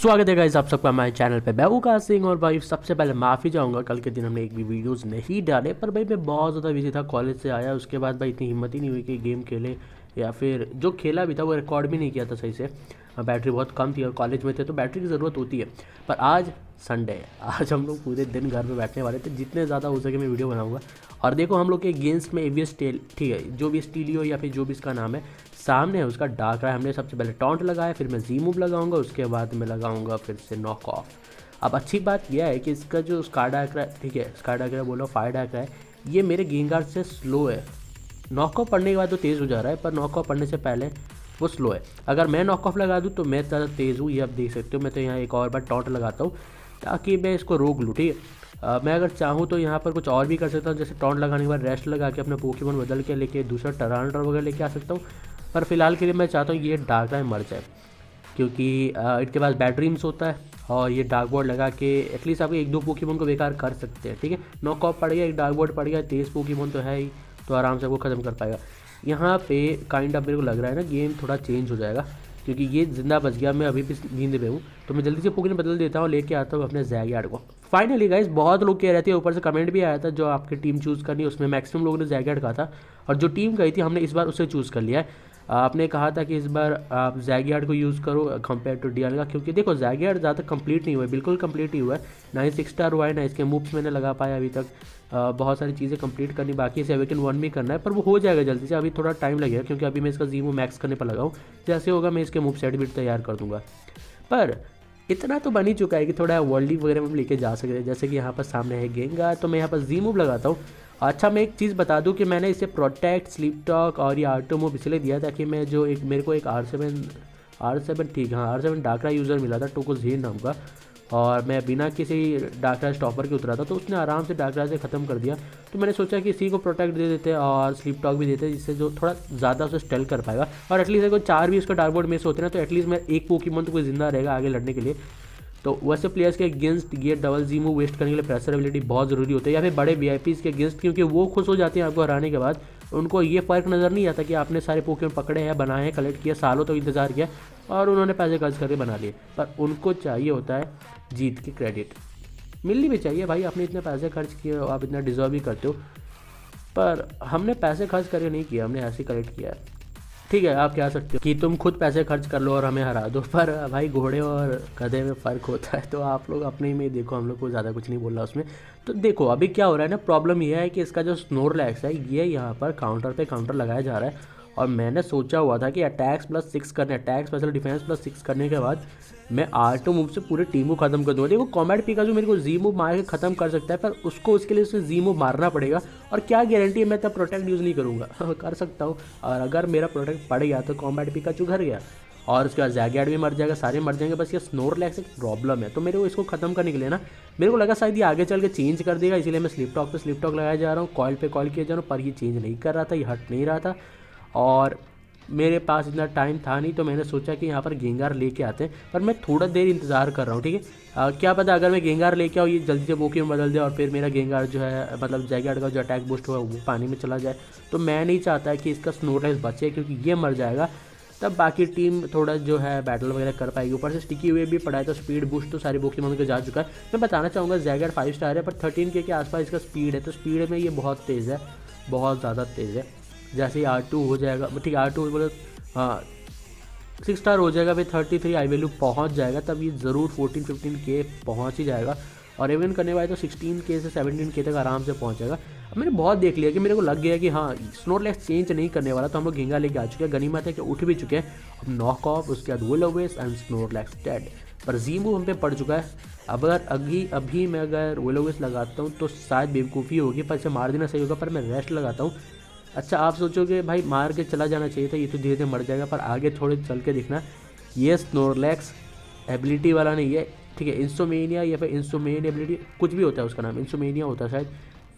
स्वागत है गाइस आप सबका हमारे चैनल पे। मैं हूं सिंह और भाई सबसे पहले माफ़ी चाहूँगा, कल के दिन हमने एक भी वीडियोस नहीं डाले, पर भाई मैं बहुत ज़्यादा बिजी था। कॉलेज से आया उसके बाद भाई इतनी हिम्मत ही नहीं हुई कि गेम खेले, या फिर जो खेला भी था वो रिकॉर्ड भी नहीं किया था सही से। बैटरी बहुत कम थी और कॉलेज में थे तो बैटरी की ज़रूरत होती है। पर आज संडे है, आज हम लोग पूरे दिन घर में बैठने वाले थे, जितने ज़्यादा हो सके मैं वीडियो बनाऊँगा। और देखो हम लोग के गेम्स में एवीएस टेल, ठीक है, जो भी स्टीलियो या फिर जो भी इसका नाम है सामने है उसका डार्क है। हमने सबसे पहले टॉन्ट लगाया, फिर मैं जी मूव लगाऊंगा, उसके बाद मैं लगाऊंगा फिर से नॉक ऑफ। अब अच्छी बात यह है कि इसका जो स्काडाक्रा, ठीक है स्काडाक्रा बोलो फायरडाक्रा है, ये मेरे गेंगार्ड से स्लो है। नॉक ऑफ पढ़ने के बाद तो तेज़ हो जा रहा है, पर नॉक ऑफ पढ़ने से पहले वो स्लो है। अगर मैं नॉक ऑफ लगा दूँ तो मैं ज़्यादा तेज़ हूँ, ये आप देख सकते हो। मैं तो यहाँ एक और बार टॉन्ट लगाता हूँ ताकि मैं इसको रोक लूँ, ठीक है। मैं अगर चाहूँ तो यहाँ पर कुछ और भी कर सकता हूँ, जैसे टॉन्ट लगाने के बाद रेस्ट लगा के अपना पोकेमॉन बदल के लेके दूसरा टरानटर वगैरह लेके आ सकता हूँ। पर फिलहाल के लिए मैं चाहता हूँ ये डार्क राय मर जाए, क्योंकि इनके पास बैटरीम्स होता है और ये डार्क बोर्ड लगा के एटलीस्ट आप एक दो पोकेमॉन को बेकार कर सकते हैं, ठीक है। नॉक ऑफ पड़ गया, एक डार्क बोर्ड पड़ गया, तेज़ पोकेमॉन तो है ही, तो आराम से वो ख़त्म कर पाएगा। यहाँ पे काइंड ऑफ मेरे को लग रहा है ना गेम थोड़ा चेंज हो जाएगा, क्योंकि ये जिंदा बच गया, मैं अभी भी नींद में हूँ, तो मैं जल्दी से पोकेमॉन बदल देता हूँ, लेके आता हूँ अपने ज़ैगियार्ड को। फाइनली गाइस बहुत लोग कह रहे थे, ऊपर से कमेंट भी आया था, जो आपकी टीम चूज़ करनी उसमें मैक्सिमम लोगों ने ज़ैगियार्ड कहा था, और जो टीम गई थी हमने इस बार उसे चूज़ कर लिया है। आपने कहा था कि इस बार आप ज़ैगियार्ड को यूज़ करो कंपेयर टू डियालगा, क्योंकि देखो ज़ैगियार्ड ज़्यादा कंप्लीट नहीं हुआ है, बिल्कुल कंप्लीट ही हुआ है ना, ही 6 स्टार हुआ है ना इसके मूव्स मैंने लगा पाया अभी तक। बहुत सारी चीज़ें कंप्लीट करनी बाकी है, इसे अवेकन 1 भी करना है, पर वो हो जाएगा जल्दी से। अभी थोड़ा टाइम लगेगा क्योंकि अभी मैं इसका जीमो मैक्स करने पर लगाऊँ, जैसे होगा मैं इसके मूव सेट भी तैयार कर दूँगा। पर इतना तो बन ही चुका है कि थोड़ा वर्ल्ड वगैरह में लेके जा सकते हैं, जैसे कि यहाँ पर सामने है गेंगा, तो मैं यहाँ पर जी मूव लगाता हूँ। अच्छा मैं एक चीज़ बता दूं कि मैंने इसे प्रोटेक्ट, स्लीप टॉक और ये आर्टो मूव इसलिए दिया ताकि मैं जो एक मेरे को एक R7 ठीक, हाँ R7 डाकरा यूज़र मिला था टोकोज़ीन नाम का, और मैं बिना किसी डाकरा स्टॉपर के उतरा था, तो उसने आराम से डाकरा से ख़त्म कर दिया। तो मैंने सोचा कि इसी को प्रोटेक्ट दे देते और स्लीप टॉक भी देते, जिससे जो थोड़ा ज़्यादा उसे स्टेल कर पाएगा। और एटलीस्ट अगर 4 भी उसका डार्क बोर्ड मिस होते ना, तो एटलीस्ट मैं एक पोकेमॉन तो कोई जिंदा रहेगा आगे लड़ने के लिए। तो वैसे प्लेयर्स के अगेंस्ट ये डबल जी मूव वेस्ट करने के लिए प्रेशर एबिलिटी बहुत ज़रूरी होती है, या फिर बड़े वीआईपीज़ के अगेंस्ट, क्योंकि वो खुश हो जाते हैं आपको हराने के बाद। उनको ये फ़र्क नज़र नहीं आता कि आपने सारे पोकेमॉन पकड़े हैं, बनाए हैं, कलेक्ट किया, सालों तक इंतज़ार किया और उन्होंने पैसे खर्च करके बना लिए, पर उनको चाहिए होता है जीत की क्रेडिट। मिलनी भी चाहिए भाई, आपने इतने पैसे खर्च किए, आप इतना डिज़र्व भी करते हो, पर हमने पैसे खर्च करके नहीं किया, हमने ऐसे कलेक्ट किया है। ठीक है, आप कह सकते हो कि तुम खुद पैसे खर्च कर लो और हमें हरा दो, पर भाई घोड़े और गधे में फ़र्क होता है, तो आप लोग अपने में देखो, हम लोग को ज़्यादा कुछ नहीं बोल रहा उसमें। तो देखो अभी क्या हो रहा है ना, प्रॉब्लम ये है कि इसका जो स्नोरलैक्स है ये यहाँ पर काउंटर पे काउंटर लगाया जा रहा है, और मैंने सोचा हुआ था कि अटैक्स +6 करने, अटैक स्पेशल डिफेंस +6 करने के बाद मैं R2 मूव से पूरे टीम को खत्म कर दूँगा। देखो कॉमेट पिकाचू मेरे को जी मूव मार के ख़त्म कर सकता है, पर उसको उसके लिए उसे जी मूव मारना पड़ेगा, और क्या गारंटी है मैं तब प्रोटेक्ट यूज़ नहीं करूँगा कर सकता हूँ, और अगर मेरा प्रोटेक्ट पड़ गया तो कॉमेट पिकाचू घर गया, और उसके बाद ज़ैगियार्ड भी मर जाएगा, सारे मर जाएंगे। बस ये स्नोरलैक्स एक प्रॉब्लम है, तो मेरे को इसको ख़त्म करने के लिए ना, मेरे को लगा शायद ये आगे चल के चेंज कर देगा, इसीलिए मैं slip talk pay slip talk लगाया जा रहा हूँ, कॉल पे कॉल किया जा रहा हूँ, पर ये चेंज नहीं कर रहा था, ये हट नहीं रहा था, और मेरे पास इतना टाइम था नहीं, तो मैंने सोचा कि यहाँ पर गेंगार लेके आते हैं, पर मैं थोड़ा देर इंतज़ार कर रहा हूँ, ठीक है। क्या पता अगर मैं गेंगार लेके आऊँ ये जल्दी से पोकेमॉन बदल दे और फिर मेरा गेंगार जो है, मतलब ज़ैगियार्ड का जो अटैक बूस्ट हुआ वो पानी में चला जाए, तो मैं नहीं चाहता कि इसका स्नोरलैक्स बचे, क्योंकि ये मर जाएगा तब बाकी टीम थोड़ा जो है बैटल वगैरह कर पाएगी। ऊपर से स्टिकी हुए भी पड़ा है, तो स्पीड बूस्ट तो सारे पोकेमॉन को जा चुका है। मैं बताना चाहूँगा ज़ैगियार्ड 5 स्टार है, पर 13K के आसपास इसका स्पीड है, तो स्पीड में ये बहुत तेज़ है, बहुत ज़्यादा तेज़ है। जैसे ही R2 हो जाएगा, ठीक है R2 बोले, हाँ 6 स्टार हो जाएगा, फिर 33 आई वैल्यू पहुँच जाएगा, तब ये ज़रूर 14-15K पहुँच ही जाएगा, और इवन करने वाले तो 16K से 17K तक आराम से पहुँच जाएगा। अब मैंने बहुत देख लिया कि मेरे को लग गया कि हाँ स्नोरलैक्स चेंज नहीं करने वाला, तो हम लोग गेंगा लेके आ चुके हैं, गनीमत है कि उठ भी चुके हैं। अब नॉक ऑफ, उसके बाद विलोवेस एंड स्नोरलैक्स डेड, पर जी मूव हम पे पड़ चुका है। अब अगर अभी मैं अगर विलोवेस लगाता हूँ तो शायद बेवकूफ़ी होगी, पर इसे मार देना सही होगा, पर मैं रेस्ट लगाता हूँ। अच्छा आप सोचोगे भाई मार के चला जाना चाहिए था, ये तो धीरे धीरे मर जाएगा, पर आगे थोड़े चल के दिखना, ये स्नोरलैक्स एबिलिटी वाला नहीं है, ठीक है। इंसोमेनिया या फिर इंसोमेन एबिलिटी कुछ भी होता है, उसका नाम इंसोमेनिया होता है शायद,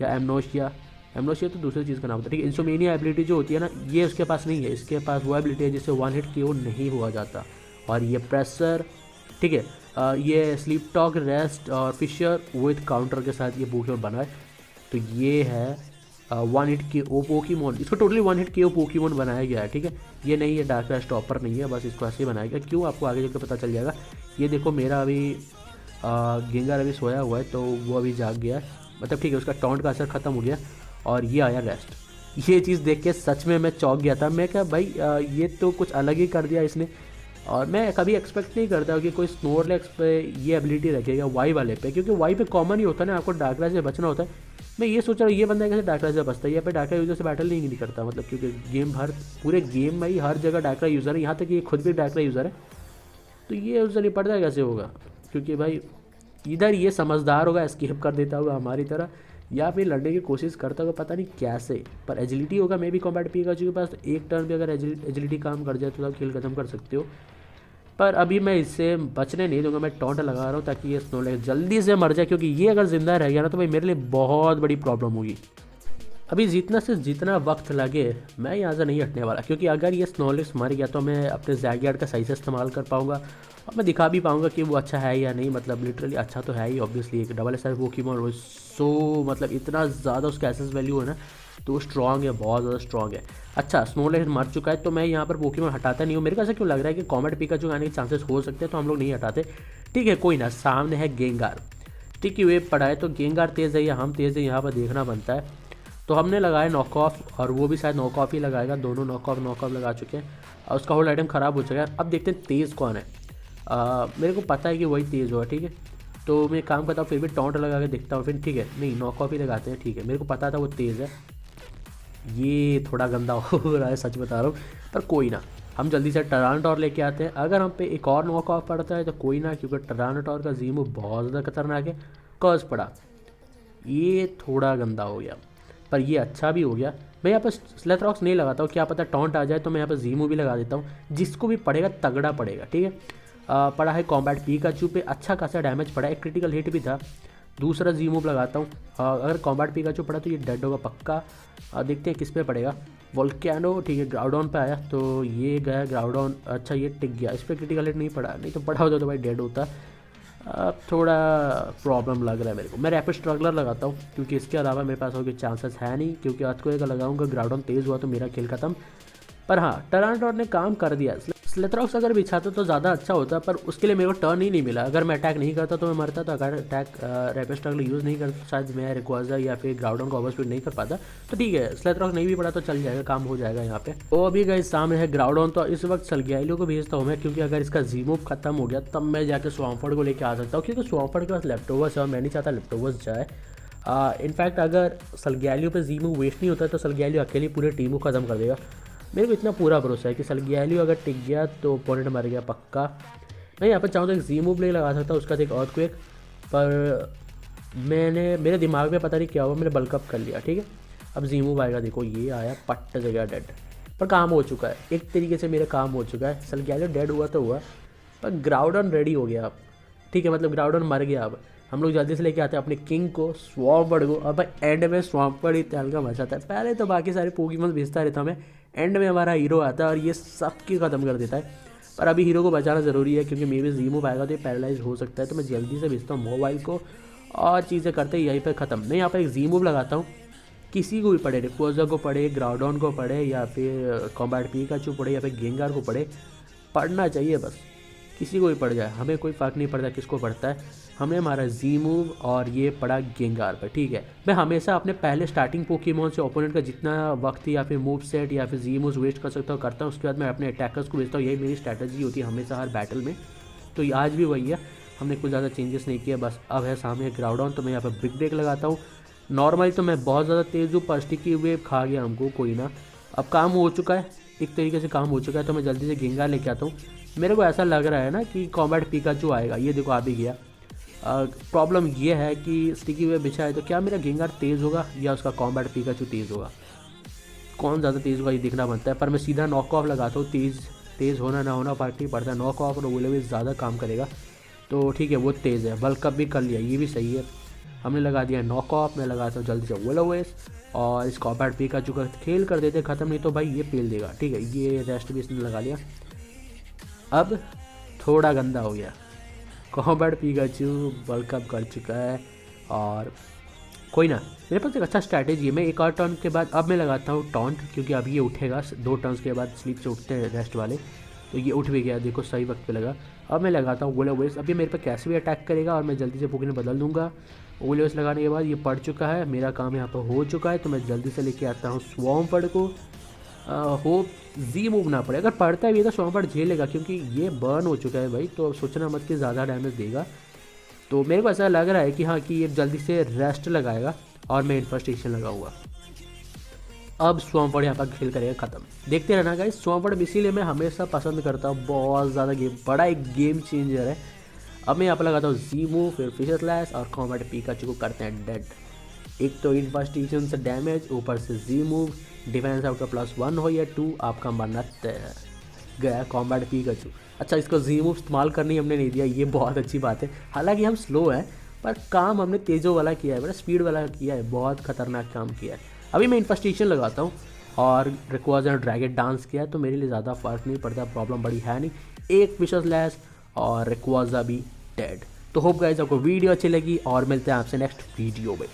या एमनोशिया तो दूसरी चीज़ का नाम होता है, ठीक है। इंसोमेनिया एबिलिटी जो होती है ना, ये उसके पास नहीं है, इसके पास वो एबिलिटी है जिससे 1 हिट KO नहीं हुआ जाता, और ये प्रेशर, ठीक है, ये स्लीप टॉक, रेस्ट और फिशर विथ काउंटर के साथ ये पोकेमॉन बना है, तो ये है 1 हिट KO पोकेमॉन, इसको टोटली 1 हिट KO पोकेमॉन बनाया गया है, ठीक है। ये नहीं है डार्क स्टॉपर नहीं है, बस इसको ऐसे ही बनाया गया, क्यों आपको आगे चलकर पता चल जाएगा। ये देखो मेरा अभी गेंगार अभी सोया हुआ है, तो वो अभी जाग गया है, मतलब ठीक है उसका टॉन्ट का असर ख़त्म हो गया और ये आया रेस्ट। ये चीज़ देख के सच में मैं चौंक गया था। मैं क्या भाई ये तो कुछ अलग ही कर दिया इसने। और मैं कभी एक्सपेक्ट नहीं करता कि कोई स्नोरलैक्स पे ये एबिलिटी रखेगा वाई वाले पे, क्योंकि वाई पे कॉमन ही होता है ना, आपको डार्कराइज से बचना होता है। मैं ये सोच रहा हूँ ये बंदा कैसे डार्कराइज से बचता है, ये पे डार्कराइज यूज़र से बैटल नहीं करता, मतलब क्योंकि गेम हर पूरे गेम में ही हर जगह डार्कराइज यूज़र है, यहाँ तक कि ये खुद भी डार्कराइज यूज़र है। तो ये उससे निपटता कैसे होगा, क्योंकि भाई इधर ये समझदार होगा, एस्केप कर देता होगा हमारी तरह, या फिर लड़ने की कोशिश करता होगा, पता नहीं कैसे। पर एजिलिटी होगा मे भी कॉम्बैट पिकाचू के पास, तो एक टर्न पे अगर एजिलिटी काम कर जाए तो आप खेल खत्म कर सकते हो। पर अभी मैं इससे बचने नहीं दूंगा, मैं टॉन्ट लगा रहा हूँ ताकि ये स्नोलैक्स जल्दी से मर जाए, क्योंकि ये अगर ज़िंदा रह गया ना तो भाई मेरे लिए बहुत बड़ी प्रॉब्लम होगी। अभी जितना से जितना वक्त लगे मैं यहाँ से नहीं हटने वाला, क्योंकि अगर ये स्नोलैक्स मर गया तो मैं अपने जैगयार्ड का सही से इस्तेमाल कर पाऊँगा और मैं दिखा भी पाऊँगा कि वो अच्छा है या नहीं। मतलब लिटरली अच्छा तो है ही ऑब्वियसली, एक डबल एस पोकेमॉन सो मतलब इतना ज़्यादा उसका एसएस वैल्यू है ना, तो स्ट्रॉन्ग है, बहुत ज़्यादा स्ट्रॉन्ग है। अच्छा स्नोलैक्स मर चुका है तो मैं यहाँ पर पोकेमॉन हटाता नहीं हूँ। मेरे को ऐसा क्यों लग रहा है कि कॉमेट पिकाचू आने के चांसेस हो सकते हैं, तो हम लोग नहीं हटाते। ठीक है कोई ना, सामने है गेंगार, टिकी वेव पड़ा है, तो गेंगार तेज़ है या हम तेज़ है यहाँ पर देखना बनता है। तो हमने लगाया नॉक ऑफ और वो भी शायद नॉक ऑफ ही लगाएगा, दोनों नॉक ऑफ लगा चुके हैं और उसका होल आइटम ख़राब हो चुका है। अब देखते हैं तेज़ कौन है। मेरे को पता है कि वही तेज़ होगा, ठीक है तो मैं काम करता हूँ, फिर भी टॉन्ट लगा के देखता हूँ, फिर ठीक है नहीं नॉक ऑफ ही लगाते हैं। ठीक है मेरे को पता था वो तेज़ है, ये थोड़ा गंदा हो रहा है सच बता रहा हूँ, पर कोई ना, हम जल्दी से टरानटोर लेके आते हैं। अगर हम पे एक और नॉक ऑफ पड़ता है तो कोई ना, क्योंकि टरानटोर का जीमू बहुत ज़्यादा खतरनाक है। कर्स पड़ा, ये थोड़ा गंदा हो गया, पर ये अच्छा भी हो गया। मैं यहाँ पर स्लेथरॉक्स नहीं लगाता हूँ, क्या पता टॉन्ट आ जाए तो मैं यहाँ पर जीमू भी लगा देता हूँ, जिसको भी पड़ेगा तगड़ा पड़ेगा। ठीक है पड़ा है कॉम्बैट पिकाचू पे, अच्छा खासा डैमेज पड़ा, एक क्रिटिकल हिट भी था। दूसरा जी मूव लगाता हूँ, अगर कॉम्बैट पिकाचू पड़ा तो ये डेड होगा पक्का। देखते हैं किस पे पड़ेगा, वोल्केनो ठीक है ग्राउडॉन पे आया तो ये गया ग्राउडॉन, अच्छा ये टिक गया, इस पर क्रिटिकल हिट नहीं पड़ा, नहीं तो पड़ा होता तो भाई डेड होता। अब थोड़ा प्रॉब्लम लग रहा है मेरे को, मैं रैपिड स्ट्रगलर लगाता हूँ क्योंकि इसके अलावा मेरे पास और कोई चांसेस है नहीं, क्योंकि आज को एक लगाऊंगा ग्राउडॉन तेज़ हुआ तो मेरा खेल खत्म। पर हाँ टरानटोर ने काम कर दिया। स्लेथरॉक्स अगर बिछाता तो ज़्यादा अच्छा होता, पर उसके लिए मेरे को टर्न ही नहीं मिला। अगर मैं अटैक नहीं करता तो मैं मरता, तो अगर अटैक रैपिड स्ट्रगल यूज़ नहीं करता शायद मैं रिक्वाजा या फिर ग्राउडन को ओवरस्पीड नहीं कर पाता। तो ठीक है स्लेथरॉक्स नहीं भी पड़ा तो चल जाएगा, काम हो जाएगा यहाँ पे। तो अभी गए सामने है ग्राउडन, तो इस वक्त सलग्याइलो को भेजता हूँ मैं, क्योंकि अगर इसका जीमूव खत्म हो गया तब मैं जाकर स्वाम्फर्ड को लेकर आ सकता हूँ, क्योंकि स्वाम्फर्ड के पास लेफ्टओवर्स है और मैं नहीं चाहता लेफ्टओवर्स जाए। इनफैक्ट अगर सलग्यालियो पे जीमूव वेस्ट नहीं होता तो सलग्यालियो अकेले पूरे टीम को ख़त्म कर देगा। मेरे को इतना पूरा भरोसा है कि सलग्यालियो अगर टिक गया तो ओपोनेंट मर गया पक्का। मैं यहाँ पर चाहूँ तो एक जी मूव नहीं लगा सकता, उसका एक अर्थक्वेक, पर मेरे दिमाग में पता नहीं क्या हुआ, मैंने बल्कअप कर लिया। ठीक है अब जी मूव आएगा, देखो ये आया पट्ट जगह डेड, पर काम हो चुका है एक तरीके से, मेरा काम हो चुका है। सलग्यालियो डेड हुआ तो हुआ, पर ग्राउडन रेडी हो गया अब। ठीक है मतलब ग्राउडन मर गया, अब हम लोग जल्दी से लेके आते हैं अपने किंग को, स्वॉम्पर्ड को। अब एंड में स्वॉम्पर्ड ही तहलका मचाता है, पहले तो बाकी सारे पोकेमॉन भेजता रहता मैं, एंड में हमारा हीरो आता है और ये सब की ख़त्म कर देता है। पर अभी हीरो को बचाना ज़रूरी है, क्योंकि मे भी जी मूव आएगा तो ये पैरालाइज हो सकता है, तो मैं जल्दी से भेजता हूँ मोबाइल को और चीज़ें करते ही यहीं पर ख़त्म। मैं यहाँ पर एक जी मूव लगाता हूँ, किसी को भी पड़े, रिक्वाजा को पड़े, ग्राउडॉन को पड़े, या फिर कॉम्बैट पिकाचू पड़े, या फिर गेंगार को पड़े, पढ़ना चाहिए बस, किसी को भी पड़ जाए हमें कोई फ़र्क नहीं पड़ता किसको पड़ता है। हमने हमारा जी मूव और ये पड़ा गेंगार पर। ठीक है मैं हमेशा अपने पहले स्टार्टिंग पोकेमॉन से ओपोनेंट का जितना वक्त या फिर मूव सेट या फिर जी मूव वेस्ट कर सकता हूँ करता हूँ, उसके बाद मैं अपने अटैकर्स को भेजता हूँ। यही मेरी स्ट्रैटेजी होती है हमेशा हर बैटल में, तो आज भी वही है, हमने कुछ ज़्यादा चेंजेस नहीं किया। बस अब है सामने ग्राउडॉन, तो मैं यहाँ पर बिग ब्रेक लगाता हूँ। नॉर्मली तो मैं बहुत ज़्यादा तेज़ हूँ, पर स्टिकी वेव खा गया हमको, कोई ना अब काम हो चुका है, एक तरीके से काम हो चुका है, तो मैं जल्दी से गेंगार लेके आता हूँ। मेरे को ऐसा लग रहा है ना कि कॉम्बैट पिकाचू आएगा, ये देखो आ भी गया। प्रॉब्लम ये है कि स्टिकी वेव बिछा है, तो क्या मेरा गेंगार तेज़ होगा या उसका कॉम्बैट पिकाचू तेज़ होगा, कौन ज़्यादा तेज़ होगा ये देखना बनता है। पर मैं सीधा नॉक ऑफ लगाता हूँ, तेज़ होना ना होना फर्क नहीं पड़ता, नॉक ऑफ और वो ज़्यादा काम करेगा। तो ठीक है वो तेज़ है, बल्कअप भी कर लिया, ये भी सही है। हमने लगा दिया नॉक ऑफ, मैं लगाता हूँ जल्दी से वोलोवेस और इस कॉम्बैट पिकाचू का खेल कर देते ख़त्म, नहीं तो भाई ये पेल देगा। ठीक है ये रेस्ट भी इसने लगा लिया। अब थोड़ा गंदा हो गया, कॉम्बैट पिकाचू बल्कअप कर चुका है, और कोई ना मेरे पास एक अच्छा स्ट्रैटेजी है। मैं एक और टर्न के बाद अब मैं लगाता हूँ टॉन्ट, क्योंकि अब ये उठेगा 2 टर्न्स के बाद स्लीप से उठते हैं रेस्ट वाले, तो ये उठ भी गया, देखो सही वक्त पे लगा। अब मैं लगाता हूँ वुल वेस्ट। अभी मेरे पे कैसे भी अटैक करेगा और मैं जल्दी से पुकने बदल दूंगा। वुल वेस्ट लगाने के बाद ये पड़ चुका है, मेरा काम यहाँ पर हो चुका है। तो मैं जल्दी से लेके आता हूँ स्वॉम्पर्ड को। होप जी मूव ना पड़े, अगर पड़ता है भी तो स्वॉम्पर्ड झेलेगा क्योंकि ये बर्न हो चुका है भाई, तो सोचना मत कि ज़्यादा डैमेज देगा। तो मेरे को ऐसा लग रहा है कि हाँ कि ये जल्दी से रेस्ट लगाएगा और मैं इन्फेस्टेशन लगाऊंगा। अब स्वॉम्पर्ड यहाँ पर खेल करेगा ख़त्म। देखते रहना गाइस, स्वॉम्पर्ड इसीलिए मैं हमेशा पसंद करता हूँ, बहुत ज़्यादा गेम, बड़ा एक गेम चेंजर है। अब मैं यहाँ पर लगाता हूँ जी मूव, फिर फिशर स्लैश और कॉम्बैट पिकाचू को करते हैं डेड। एक तो इन्फेस्टेशन से डैमेज, ऊपर से जी मूव, डिफेंस आपका +1 हो या 2, आपका मरना तय। गया कॉम्बैट पिकाचू। अच्छा, इसको जी मूव इस्तेमाल करने हमने नहीं दिया, ये बहुत अच्छी बात है। हालांकि हम स्लो हैं पर काम हमने तेज़ों वाला किया है, मतलब स्पीड वाला किया है, बहुत खतरनाक काम किया है। अभी मैं इन्फेस्टेशन लगाता हूँ और रिक्वाजा ड्रैगन डांस किया है, तो मेरे लिए ज़्यादा फर्क नहीं पड़ता, प्रॉब्लम बड़ी है नहीं। एक फिशर स्लैश और रिक्वाजा भी डेड। तो होप गाइस आपको वीडियो अच्छी लगी और मिलते हैं आपसे नेक्स्ट वीडियो में।